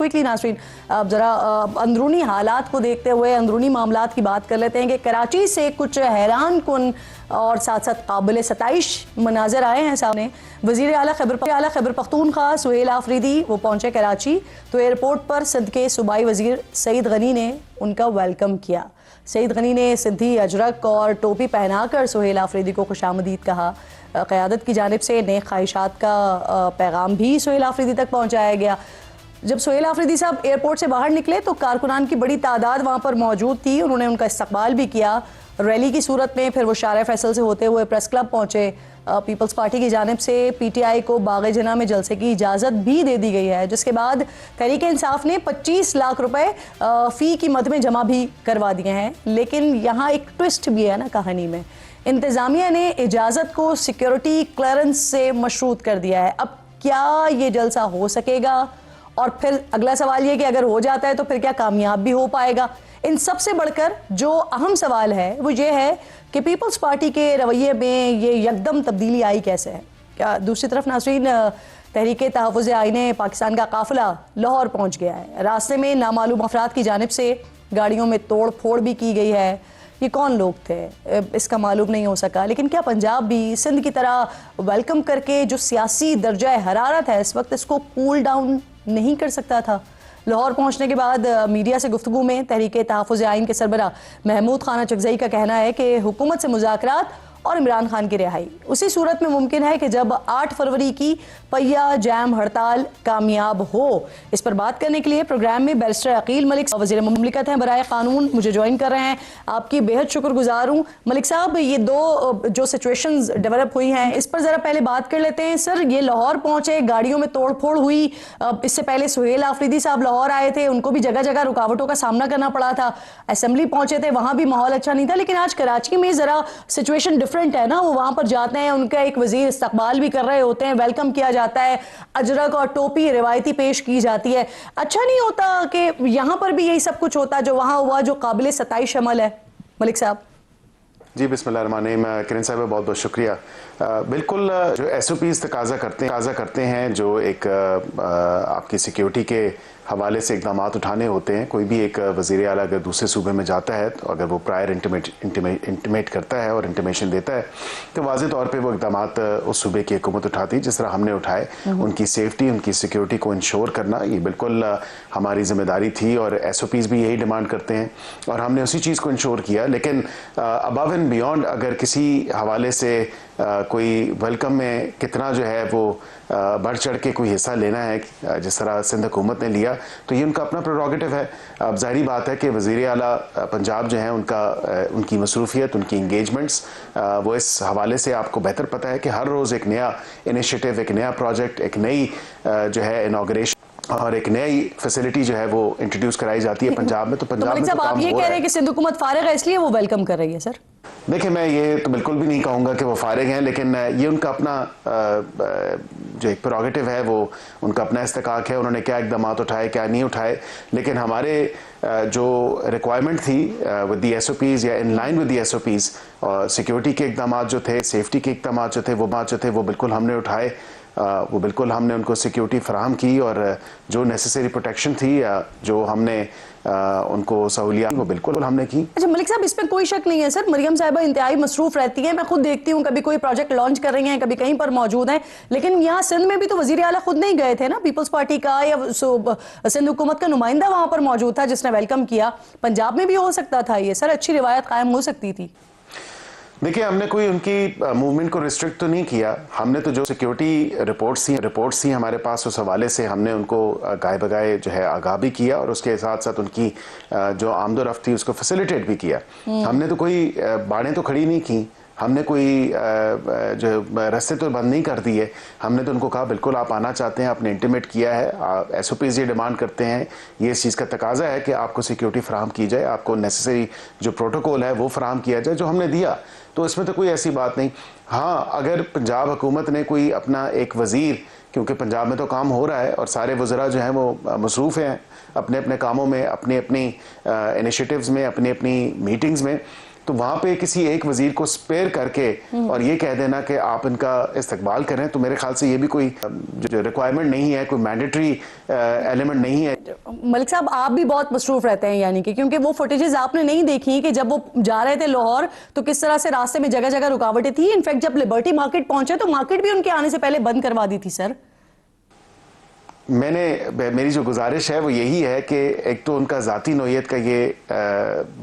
Quickly नाज़रीन, अब ज़रा अंदरूनी हालात को देखते हुए अंदरूनी मामलात की बात कर लेते हैं कि कराची से कुछ हैरान कुन और साथ साथ काबिल सताइश मनाजर आए हैं सामने। वज़ीर आला खैबर पख्तूनख्वा सुहेल आफरीदी वो पहुँचे कराची, तो एयरपोर्ट पर सिंध के सूबाई वज़ीर सईद गनी ने उनका वेलकम किया। सईद गनी ने सिंधी अजरक और टोपी पहनाकर सुहेल आफरीदी को खुशामदीद कहा। क़यादत की जानिब से नेक ख्वाहिशात का पैगाम भी सुहेल आफरीदी तक पहुँचाया गया। जब सुहेल आफरीदी साहब एयरपोर्ट से बाहर निकले तो कारकुनान की बड़ी तादाद वहाँ पर मौजूद थी, उन्होंने उनका इस्तकबाल भी किया। रैली की सूरत में फिर वो शारा फैसल से होते हुए प्रेस क्लब पहुँचे। पीपल्स पार्टी की जानिब से PTI को बाग़ जना में जलसे की इजाज़त भी दे दी गई है, जिसके बाद तहरीक इंसाफ ने 25 लाख रुपए फ़ी की मद में जमा भी करवा दिए हैं। लेकिन यहाँ एक ट्विस्ट भी है ना कहानी में, इंतज़ामिया ने इजाज़त को सिक्योरिटी क्लियरेंस से मशरूत कर दिया है। अब क्या ये जलसा हो सकेगा? और फिर अगला सवाल ये कि अगर हो जाता है तो फिर क्या कामयाब भी हो पाएगा? इन सब से बढ़कर जो अहम सवाल है वो ये है कि पीपल्स पार्टी के रवैये में ये यकदम तब्दीली आई कैसे है? क्या दूसरी तरफ नाज़रीन तहरीक तहफ़्फ़ुज़ आईने पाकिस्तान का काफ़िला लाहौर पहुँच गया है। रास्ते में नामालूम अफराद की जानिब से गाड़ियों में तोड़ फोड़ भी की गई है। ये कौन लोग थे इसका मालूम नहीं हो सका, लेकिन क्या पंजाब भी सिंध की तरह वेलकम करके जो सियासी दर्जा हरारत है इस वक्त इसको कूल डाउन नहीं कर सकता था? लाहौर पहुंचने के बाद मीडिया से गुफ्तगू में तहरीक तहफ़्फ़ुज़ आइन के सरबरा महमूद खान चकज़ई का कहना है कि हुकूमत से मुज़ाकरात और इमरान खान की रिहाई उसी सूरत में मुमकिन है कि जब 8 फरवरी की पहिया जैम हड़ताल कामयाब हो। इस पर बात करने के लिए प्रोग्राम में बैरिस्टर अकील मलिक वज़ीर मुमलिकत हैं बराए कानून मुझे ज्वाइन कर रहे हैं। आपकी बेहद शुक्रगुजार हूँ मलिक साहब। ये दो जो सिचुएशंस डेवलप हुई हैं इस पर ज़रा पहले बात कर लेते हैं। सर, ये लाहौर पहुँचे, गाड़ियों में तोड़ फोड़ हुई, इससे पहले सुहेल आफरीदी साहब लाहौर आए थे, उनको भी जगह जगह रुकावटों का सामना करना पड़ा था। असेंबली पहुँचे थे, वहाँ भी माहौल अच्छा नहीं था। लेकिन आज कराची में ज़रा सिचुएशन डिफरेंट है ना, वो वहाँ पर जाते हैं, उनका एक वज़ीर इस्तकबाल भी कर रहे होते हैं, वेलकम किया जाता है, अजरक और टोपी रिवायती पेश की जाती है। अच्छा नहीं होता कि यहाँ पर भी यही सब कुछ होता जो वहाँ हुआ, जो काबिल सताइश अमल है? मलिक साहब जी, बिस्मिल्लाहिर्रहमानिर्रहीम। किरण साहब बहुत बहुत शुक्रिया। बिल्कुल जो SOPs तकाजा करते हैं जो एक आपकी सिक्योरिटी के हवाले से इकदाम उठाने होते हैं। कोई भी एक वज़ीर आला अगर दूसरे सूबे में जाता है तो अगर वो प्रायर इंटीमेट करता है और इंटीमेशन देता है तो वाज़ेह तौर पे वो इकदाम उस सूबे की हुकूमत उठाती है। जिस तरह हमने उठाए, उनकी सेफ्टी, उनकी सिक्योरिटी को इंश्योर करना ये बिल्कुल हमारी जिम्मेदारी थी और SOPs भी यही डिमांड करते हैं और हमने उसी चीज़ को इंश्योर किया। लेकिन अबव एंड बियॉन्ड अगर किसी हवाले से कोई वेलकम में कितना जो है वो बढ़ चढ़ के कोई हिस्सा लेना है जिस तरह सिंध हुकूमत ने लिया तो ये उनका अपना प्रोरोगेटिव है। अब जाहिर बात है कि वज़ीर आला पंजाब जो है उनकी मसरूफियत, उनकी इंगेजमेंट्स वो इस हवाले से आपको बेहतर पता है कि हर रोज़ एक नया इनिशिएटिव, एक नया प्रोजेक्ट, एक नई जो है इनाग्रेशन और एक नई फैसिलिटी जो है वो इंट्रोड्यूस कराई जाती है पंजाब में। तो पंजाब में तो आप ये कह रहे हैं कि सिंध हुकूमत फारिग है इसलिए वो वेलकम कर रही है? सर देखिए, मैं ये तो बिल्कुल भी नहीं कहूँगा कि वो फारिग हैं, लेकिन ये उनका अपना जो एक प्रोरोगेटिव है, वो उनका अपना इस्तेकाक है, उन्होंने क्या इकदाम उठाए क्या नहीं उठाए। लेकिन हमारे जो रिक्वायरमेंट थी विद दी SOPs या in line with the SOPs और सिक्योरिटी के इकदाम जो थे, सेफ्टी के इकदाम जो थे वो बिल्कुल हमने उठाए। वो बिल्कुल हमने उनको सिक्योरिटी फराहम की और जो नेसेसरी प्रोटेक्शन थी जो हमने उनको सहूलियत वो बिल्कुल हमने की। अच्छा मलिक साहब, इसमें कोई शक नहीं है सर, मरियम साहिबा इंतहाई मसरूफ रहती हैं। मैं खुद देखती हूँ, कभी कोई प्रोजेक्ट लॉन्च कर रही हैं, कभी कहीं पर मौजूद हैं। लेकिन यहाँ सिंध में भी तो वज़ीर आला खुद नहीं गए थे ना, पीपल्स पार्टी का या सिंध हुकूमत का नुमाइंदा वहाँ पर मौजूद था जिसने वेलकम किया। पंजाब में भी हो सकता था ये सर, अच्छी रिवायत कायम हो सकती थी। देखिए, हमने कोई उनकी मूवमेंट को रिस्ट्रिक्ट तो नहीं किया। हमने तो जो सिक्योरिटी रिपोर्ट्स थी हमारे पास, उस हवाले से हमने उनको गाय बगाए जो है आगाह भी किया और उसके साथ साथ उनकी जो आमदोरफ्त थी उसको फैसिलिटेट भी किया। हमने तो कोई बाड़ें तो खड़ी नहीं की, हमने कोई जो रास्ते तो बंद नहीं कर दिए। हमने तो उनको कहा बिल्कुल आप आना चाहते हैं, आपने इंटीमेट किया है, SOPs ये डिमांड करते हैं, ये इस चीज़ का तकाजा है कि आपको सिक्योरिटी फराहम की जाए, आपको नेसेसरी जो प्रोटोकॉल है वो फराहम किया जाए, जो हमने दिया। तो इसमें तो कोई ऐसी बात नहीं। हाँ, अगर पंजाब हुकूमत ने कोई अपना एक वज़ीर, क्योंकि पंजाब में तो काम हो रहा है और सारे वज़रा जो हैं वो मसरूफ़ हैं अपने अपने कामों में, अपनी अपनी इनिशिएटिव्स में, अपनी अपनी मीटिंग्स में, तो वहां पे किसी एक वजीर को स्पेयर करके और ये कह देना कि आप इनका इस्तकबाल करें, तो मेरे ख्याल से ये भी कोई जो रिक्वायरमेंट नहीं है, कोई मैंडेटरी एलिमेंट नहीं है। मलिक साहब, आप भी बहुत मसरूफ रहते हैं, यानी कि क्योंकि वो फुटेजेस आपने नहीं देखी कि जब वो जा रहे थे लाहौर तो किस तरह से रास्ते में जगह जगह रुकावटें थी। इनफैक्ट जब लिबर्टी मार्केट पहुंचे तो मार्केट भी उनके आने से पहले बंद करवा दी थी। सर, मेरी जो गुजारिश है वो यही है कि एक तो उनका ज़ाती नोयत का ये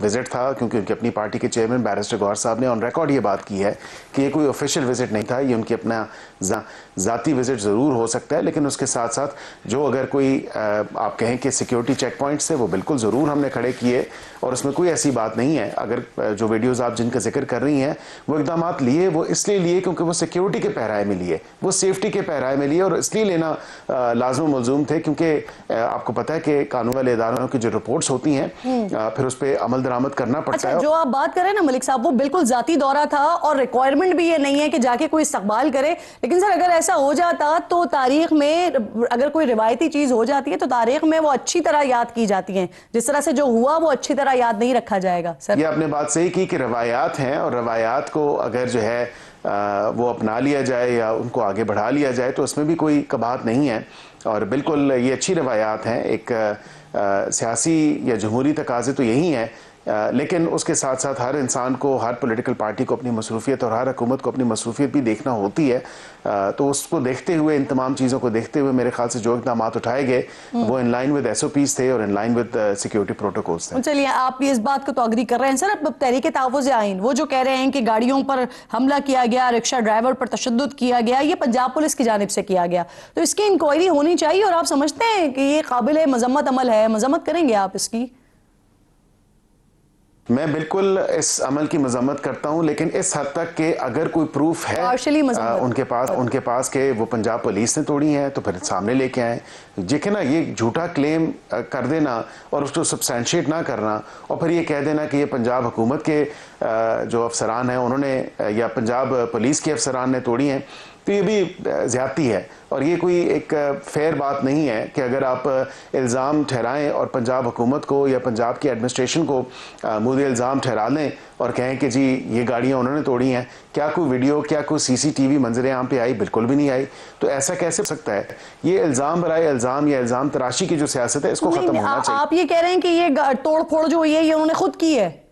विज़िट था, क्योंकि उनकी अपनी पार्टी के चेयरमैन बैरिस्टर गौहर साहब ने ऑन रिकॉर्ड ये बात की है कि ये कोई ऑफिशियल विज़िट नहीं था, ये उनकी अपना ज़ाती विज़िट ज़रूर हो सकता है। लेकिन उसके साथ साथ जो अगर कोई आप कहें कि सिक्योरिटी चेक पॉइंट्स थे वो बिल्कुल ज़रूर हमने खड़े किए और उसमें कोई ऐसी बात नहीं है। अगर जो वीडियोज़ आप जिनका जिक्र कर रही हैं वो इकदाम लिए वो इसलिए लिए क्योंकि वो सिक्योरिटी के पहराए में लिए, वो सेफ्टी के पहराए में लिए और इसलिए लेना लाजम मलजूम थे, क्योंकि आपको पता है कि कानून वाले इदारों की जो रिपोर्ट्स होती हैं फिर उस पर अमल दरामद करना पड़ता है। जो आप बात कर रहे हैं ना मलिक साहब, वो बिल्कुल जाती दौरा था और रिक्वायरमेंट भी ये नहीं है कि जाके कोई इस्तकबाल करे। लेकिन सर, अगर ऐसा हो जाता तो तारीख में अगर कोई रिवायती चीज हो जाती है तो तारीख में वो अच्छी तरह याद की जाती है। जिस तरह से जो हुआ वो अच्छी तरह याद नहीं रखा जाएगा। सर, ये आपने बात सही की कि रवायात हैं और रवायात को अगर जो है वो अपना लिया जाए या उनको आगे बढ़ा लिया जाए तो उसमें भी कोई कबाहत नहीं है और बिल्कुल ये अच्छी रवायात हैं। एक सियासी या जमहूरी तकाजे तो यही हैं, लेकिन उसके साथ साथ हर इंसान को, हर पॉलिटिकल पार्टी को अपनी मसरूफियत और हर हुकूमत को अपनी मसरूफियत भी देखना होती है। तो उसको देखते हुए, इन तमाम चीज़ों को देखते हुए मेरे ख्याल से जो इक़दाम उठाए गए वो इन लाइन विद SOPs थे और in line with security protocols थे। चलिए, आप इस बात को तो अग्री कर रहे हैं। सर, अब तहरीक तहफ़्फ़ुज़ आइन वो जो कह रहे हैं कि गाड़ियों पर हमला किया गया, रिक्शा ड्राइवर पर तशद्दुद किया गया, ये पंजाब पुलिस की जानिब से किया गया, तो इसकी इंक्वायरी होनी चाहिए और आप समझते हैं कि ये काबिल मजम्मत अमल है? मजम्मत करेंगे आप इसकी? मैं बिल्कुल इस अमल की मजम्मत करता हूं, लेकिन इस हद तक कि अगर कोई प्रूफ है उनके पास के वो पंजाब पुलिस ने तोड़ी है तो फिर सामने लेके आए। देखिए ना, ये झूठा क्लेम कर देना और उसको सब्सटेंशिएट ना करना और फिर ये कह देना कि ये पंजाब हुकूमत के जो अफसरान हैं उन्होंने या पंजाब पुलिस के अफसरान ने तोड़ी हैं, तो ये भी ज़्यादती है और ये कोई एक फेयर बात नहीं है कि अगर आप इल्ज़ाम ठहराएं और पंजाब हुकूमत को या पंजाब की एडमिनिस्ट्रेशन को मुद्दे इल्ज़ाम ठहरा लें और कहें कि जी ये गाड़ियाँ उन्होंने तोड़ी हैं। क्या कोई वीडियो, क्या कोई CCTV मंजर आम पे आई? बिल्कुल भी नहीं आई। तो ऐसा कैसे हो सकता है? ये इल्ज़ाम बराए इल्ज़ाम या इल्ज़ाम तराशी की जो सियासत है इसको ख़त्म होना चाहिए। आप ये कह रहे हैं कि ये तोड़ फोड़ जो हुई है ये उन्होंने खुद की है?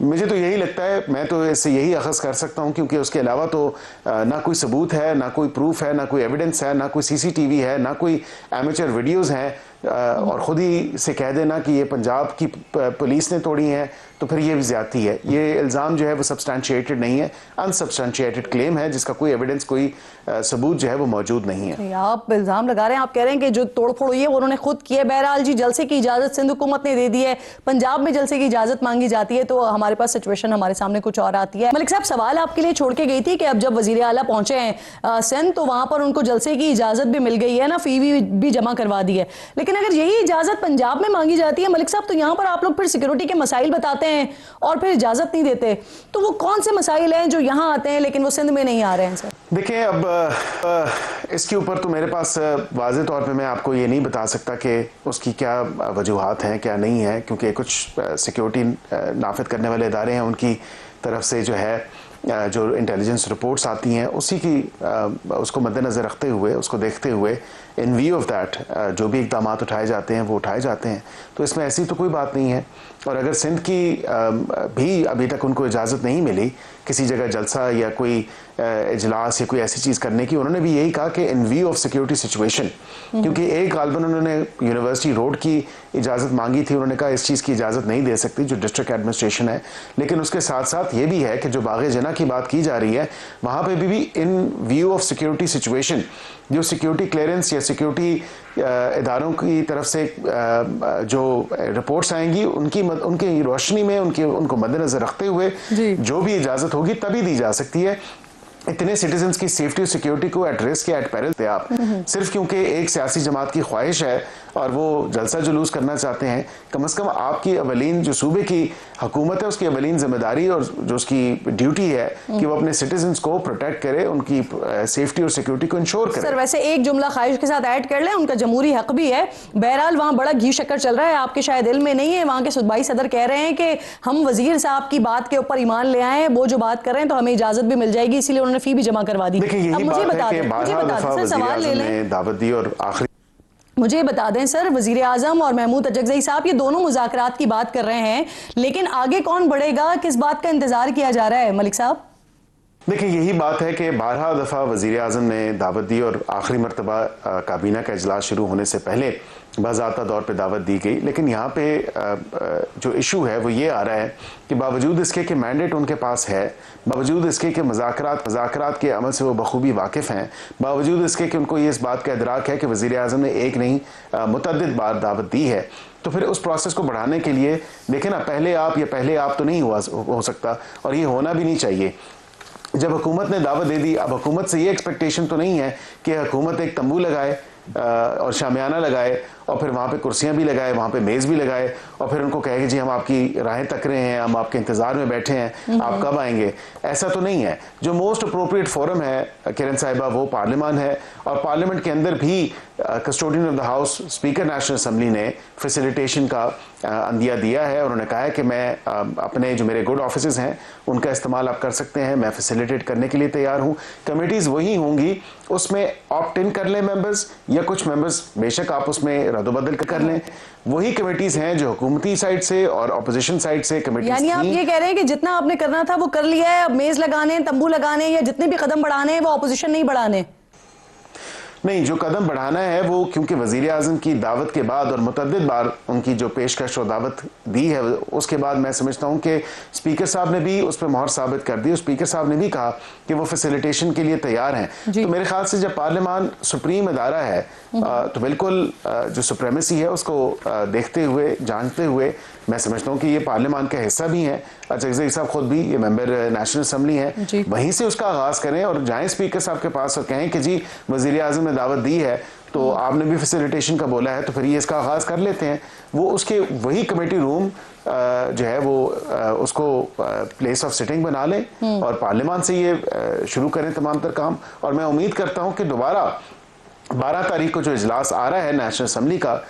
मुझे तो यही लगता है, मैं तो इससे यही अखज़ कर सकता हूँ, क्योंकि उसके अलावा तो ना कोई सबूत है, ना कोई प्रूफ है, ना कोई एविडेंस है, ना कोई CCTV है, ना कोई एमेचर वीडियोज़ हैं और ख़ुद ही से कह देना कि ये पंजाब की पुलिस ने तोड़ी हैं तो फिर ये भी ज़्यादती है। ये इल्ज़ाम जो है वो सब्सटेंशिएटेड नहीं है, अनसब्सटेंशिएटेड क्लेम है जिसका कोई एविडेंस, कोई सबूत जो है वो मौजूद नहीं है। आप इल्ज़ाम लगा रहे हैं, आप कह रहे हैं कि जो तोड़फोड़ हुई है वो उन्होंने खुद की है। बहरहाल जी, जलसे की इजाज़त सिंध हुकूमत ने दे दी है, पंजाब में जलसे की इजाज़त मांगी जाती है तो हमारे पास सिचुएशन हमारे सामने कुछ और आती है। मलिक साहब, सवाल आपके लिए छोड़ के गई थी कि अब जब वज़ीर आला पहुंचे हैं सिंध तो वहां पर उनको जलसे की इजाज़त भी मिल गई है ना, फ़ी भी जमा करवा दी है, लेकिन अगर यही इजाज़त पंजाब में मांगी जाती है मलिक साहब तो यहाँ पर आप लोग फिर सिक्योरिटी के मसाइल बताते हैं और फिर इजाज़त नहीं देते, तो वो कौन से मसाइल हैं जो यहाँ आते हैं लेकिन वो सिंध में नहीं आ रहे हैं? सर देखिए, अब इसके ऊपर तो मेरे पास वाज़ेह तौर पे मैं आपको ये नहीं बता सकता कि उसकी क्या वजूहात हैं, क्या नहीं है, क्योंकि कुछ सिक्योरिटी नाफिद करने वाले इदारे हैं, उनकी तरफ से जो है जो इंटेलिजेंस रिपोर्ट्स आती हैं उसी की उसको मद्देनज़र रखते हुए, उसको देखते हुए, इन व्यू ऑफ दैट जो भी इक़दाम उठाए जाते हैं वो उठाए जाते हैं। तो इसमें ऐसी तो कोई बात नहीं है। और अगर सिंध की भी अभी तक उनको इजाज़त नहीं मिली किसी जगह जलसा या कोई इजलास या कोई ऐसी चीज़ करने की, उन्होंने भी यही कहा कि इन व्यू ऑफ सिक्योरिटी सिचुएशन, क्योंकि एक गालबन उन्होंने यूनिवर्सिटी रोड की इजाज़त मांगी थी, उन्होंने कहा इस चीज़ की इजाज़त नहीं दे सकती जो डिस्ट्रिक्ट एडमिनिस्ट्रेशन है, लेकिन उसके साथ साथ ये भी है कि जो बाग़ जना की बात की जा रही है वहाँ पर भी इन व्यू ऑफ सिक्योरिटी सिचुएशन जो सिक्योरिटी क्लियरेंस या सिक्योरिटी इदारों की तरफ से जो रिपोर्ट्स आएंगी उनकी रोशनी में उनको मद्देनजर रखते हुए जो भी इजाज़त होगी तभी दी जा सकती है। इतने सिटीजन्स की सेफ्टी और सिक्योरिटी को एट रिस्क या एट पेरिल थे आप, सिर्फ क्योंकि एक सियासी जमात की ख्वाहिश है और वो जलसा जुलूस करना चाहते हैं, कम से कम आपकी अवलीन जो सूबे की हुकूमत है उसकी अवलीन जिम्मेदारी और जो उसकी ड्यूटी है कि वो अपने सिटीजन्स को प्रोटेक्ट करे, उनकी सेफ्टी और सिक्योरिटी को इंश्योर करे। सर वैसे एक जुमला ख्वाहिश के साथ ऐड कर लें, उनका जमहूरी हक भी है। बहरहाल वहाँ बड़ा घी शक्कर चल रहा है, आपके शायद दिल में नहीं है। वहाँ के सूबाई सदर कह रहे हैं कि हम वजीर साहब की बात के ऊपर ईमान ले आए हैं, वो जो बात कर रहे हैं तो हमें इजाजत भी मिल जाएगी, इसलिए उन्होंने फी भी जमा करवा दी। देखिए यही बात है कि 12 दफा सवाल ले लें, वज़ीर-ए-आज़म ने दावत दी और आखिरी मुझे बता दें सर, वजीर आजम और महमूद अजगज़ई साहब ये दोनों मुज़ाकरात की बात कर रहे हैं, लेकिन आगे कौन बढ़ेगा, किस बात का इंतजार किया जा रहा है मलिक साहब? देखिए यही बात है कि 12 दफ़ा वज़ीर-ए-आज़म ने दावत दी और आखिरी मरतबा काबीना का इजलास शुरू होने से पहले बाज़ाब्ता तौर पे दावत दी गई, लेकिन यहाँ पे जो इशू है वो ये आ रहा है कि बावजूद इसके कि मैंडेट उनके पास है, बावजूद इसके कि मज़ाकरात के अमल से वो बखूबी वाकिफ़ हैं, बावजूद इसके कि उनको ये इस बात का इदराक है कि वज़ीर-ए-आज़म ने एक नहीं मुतअद्दिद बार दावत दी है, तो फिर उस प्रोसेस को बढ़ाने के लिए देखें ना, पहले आप तो नहीं हो सकता और ये होना भी नहीं चाहिए। जब हुकूमत ने दावत दे दी, अब हुकूमत से ये एक्सपेक्टेशन तो नहीं है कि हुकूमत एक तंबू लगाए और शामियाना लगाए और फिर वहाँ पे कुर्सियाँ भी लगाए, वहाँ पे मेज़ भी लगाए और फिर उनको कहे कि जी हम आपकी राहें तक रहे हैं, हम आपके इंतज़ार में बैठे हैं, आप कब आएंगे। ऐसा तो नहीं है। जो मोस्ट अप्रोप्रिएट फोरम है किरण साहिबा वो पार्लियामान है और पार्लियामेंट के अंदर भी custodian of the house speaker national assembly ने फैसिलिटेशन का अंदिया दिया है। उन्होंने कहा है कि मैं अपने जो मेरे गुड ऑफिसेज हैं उनका इस्तेमाल आप कर सकते हैं, मैं फैसिलिटेट करने के लिए तैयार हूँ। कमेटीज़ वही होंगी, उसमें ऑप्ट इन कर लें मेंबर्स या कुछ मेंबर्स बेशक आप उसमें रद्दबदल कर लें। वही कमेटीज हैं जो हुकूमती साइड से और अपोजिशन साइड से कमेटीज। यानी आप ये कह रहे हैं कि जितना आपने करना था वो कर लिया है, अब मेज लगाने, तंबू लगाने या जितने भी कदम बढ़ाने हैं वो अपोजिशन नहीं बढ़ाने? नहीं, जो कदम बढ़ाना है वो क्योंकि वज़ीर-ए-आज़म की दावत के बाद और मुतअद्दिद बार उनकी जो पेशकश और दावत दी है उसके बाद मैं समझता हूँ कि स्पीकर साहब ने भी उस पर मोहर साबित कर दी। स्पीकर साहब ने भी कहा कि वो फैसिलिटेशन के लिए तैयार हैं। तो मेरे ख्याल से जब पार्लियामान सुप्रीम अदारा है तो बिल्कुल जो सुप्रीमेसी है उसको देखते हुए, जानते हुए मैं समझता हूँ कि ये पार्लियामान का हिस्सा भी है। अजगज़ई साहब खुद भी ये मेंबर नेशनल असम्बली हैं, वहीं से उसका आगाज़ करें और जाएं स्पीकर साहब के पास और कहें कि जी वज़ीर-ए-आज़म ने दावत दी है तो आपने भी फैसिलिटेशन का बोला है तो फिर ये इसका आगाज़ कर लेते हैं। वो उसके वही कमेटी रूम जो है वो उसको प्लेस ऑफ सिटिंग बना लें और पार्लियामान से ये शुरू करें तमाम तर काम। और मैं उम्मीद करता हूँ कि दोबारा 12 तारीख को जो इजलास आ रहा है नेशनल असम्बली का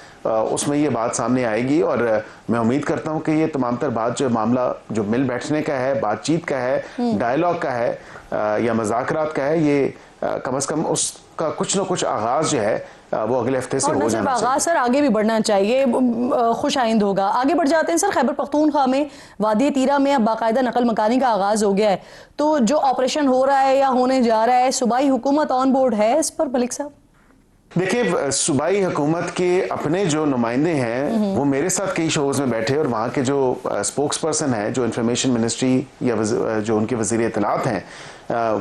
उसमें ये बात सामने आएगी और मैं उम्मीद करता हूँ कि ये तमाम तर बात जो मामला जो मिल बैठने का है, बातचीत का है, डायलॉग का है या मज़ाकरात का है, ये कम से कम उसका कुछ न कुछ आगाज़ जो है वो अगले हफ्ते से हो जाना चाहिए। सर आगे भी बढ़ना चाहिए, खुश आइंद होगा। आगे बढ़ जाते हैं सर, खैबर पख्तूनख्वा में वादी तीरा में अब बाकायदा नकल मकानी का आगाज़ हो गया है, तो जो ऑपरेशन हो रहा है या होने जा रहा है, सूबाई हुकूमत ऑन बोर्ड है इस पर मलिक साहब? देखिए सूबाई हुकूमत के अपने जो नुमाइंदे हैं वो मेरे साथ कई शोज़ में बैठे और वहाँ के जो स्पोक्स पर्सन है, जो इंफॉर्मेशन मिनिस्ट्री या जो उनके वज़ीर इत्तलात हैं,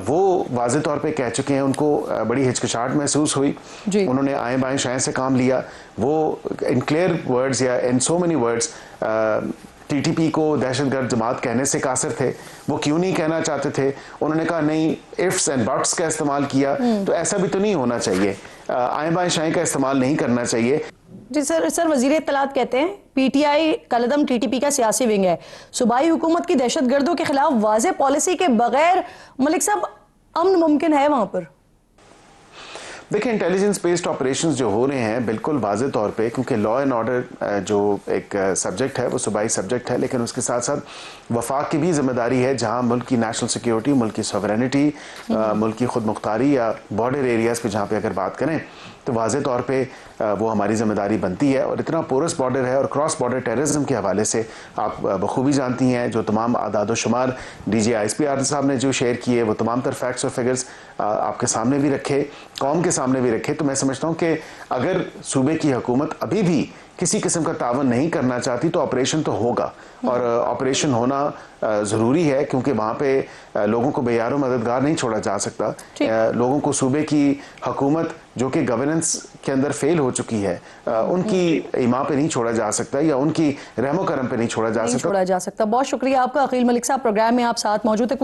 वो वाज़े तौर पे कह चुके हैं। उनको बड़ी हिचकिचाहट महसूस हुई, उन्होंने आए बाएं शाएं से काम लिया। वो इन क्लियर वर्ड्स या इन सो मेनी वर्ड्स टीटीपी को दहशतगर्द जमात कहने से कासिर थे। वो क्यों नहीं कहना चाहते थे? उन्होंने कहा नहीं, इफ्स एंड बट्स का इस्तेमाल किया। तो ऐसा भी तो नहीं होना चाहिए, आए बाएं शाएं का इस्तेमाल नहीं करना चाहिए। जी सर वजीर इत्तलात कहते हैं पीटीआई कलदम टीटीपी का सियासी विंग है, सूबाई हुकूमत की दहशतगर्दों के खिलाफ वाज़े पॉलिसी के बगैर मलिक साहब अमन मुमकिन है वहां पर? देखिए इंटेलिजेंस बेस्ड ऑपरेशंस जो हो रहे हैं बिल्कुल वाज़े तौर पे, क्योंकि लॉ एंड ऑर्डर जो एक सब्जेक्ट है वो सूबाई सब्जेक्ट है, लेकिन उसके साथ साथ वफाक की भी जिम्मेदारी है जहां मुल्क की नेशनल सिक्योरिटी, मुल्क की सॉवरेनिटी, मुल्क की खुद मुख्तारी या बॉर्डर एरियाज़ पे जहाँ पे अगर बात करें तो वाज़े तौर पे वो हमारी जिम्मेदारी बनती है। और इतना पोरस बॉर्डर है और क्रॉस बॉर्डर टेररिज्म के हवाले से आप बखूबी जानती हैं, जो तमाम आदाद शुमार DGISPR साहब ने जो शेयर किए वो तमाम तर फैक्ट्स और फिगर्स आपके सामने भी रखे, कौम के सामने भी रखे। तो मैं समझता हूँ कि अगर सूबे की हुकूमत अभी भी किसी किस्म का तावन नहीं करना चाहती तो ऑपरेशन तो होगा और ऑपरेशन होना ज़रूरी है, क्योंकि वहाँ पे लोगों को बेयारो मददगार नहीं छोड़ा जा सकता। लोगों को सूबे की हुकूमत जो कि गवर्नेंस के अंदर फेल हो चुकी है उनकी ईमा पे नहीं छोड़ा जा सकता या उनकी रहमो करम पे नहीं छोड़ा जा सकता। बहुत शुक्रिया आपका अकील मलिक साहब, प्रोग्राम में आप साथ मौजूद है।